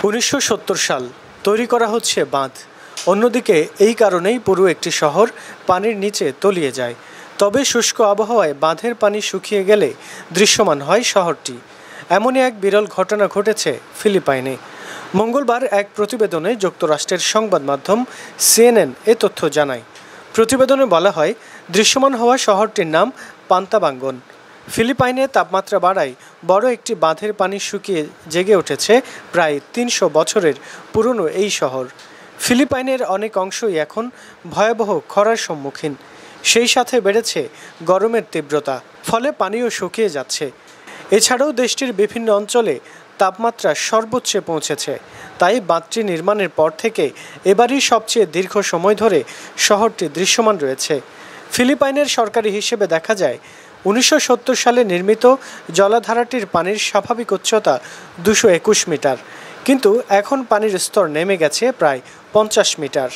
1970 সাল তৈরি করা হচ্ছে বাঁধ। অন্যদিকে এই কারণেই পুরো একটি শহর পানির নিচে তলিয়ে যায়। তবে শুষ্ক আবহাওয়ায় বাঁধের পানি শুকিয়ে গেলে দৃশ্যমান হয় শহরটি। এমনই এক বিরল ঘটনা ঘটেছে ফিলিপাইনে। মঙ্গলবার এক প্রতিবেদনে যুক্তরাষ্ট্রের সংবাদ মাধ্যম CNN এ তথ্য জানায়। প্রতিবেদনে বলা হয়, দৃশ্যমান হওয়া শহরটির নাম পান্তাবাঙ্গন। ফিলিপাইনে তাপমাত্রা বাড়ায় বড় একটি বাঁধের পানি শুকিয়ে জেগে উঠেছে প্রায় ৩০০ বছরের পুরনো এই শহর। ফিলিপাইনের অনেক অংশই এখন ভয়াবহ খরার সম্মুখীন। সেই সাথে বেড়েছে গরমের তীব্রতা, ফলে পানিও শুকিয়ে যাচ্ছে। এছাড়াও দেশটির বিভিন্ন অঞ্চলে তাপমাত্রা সর্বোচ্চে পৌঁছেছে। তাই বাঁধটি নির্মাণের পর থেকে এবারই সবচেয়ে দীর্ঘ সময় ধরে শহরটি দৃশ্যমান রয়েছে। ফিলিপাইনের সরকারি হিসেবে দেখা যায়, 1970 সালে নির্মিত জলাধারটির পানির স্বাভাবিক উচ্চতা 221 মিটার, কিন্তু এখন পানির স্তর নেমে গেছে প্রায় 50 মিটার।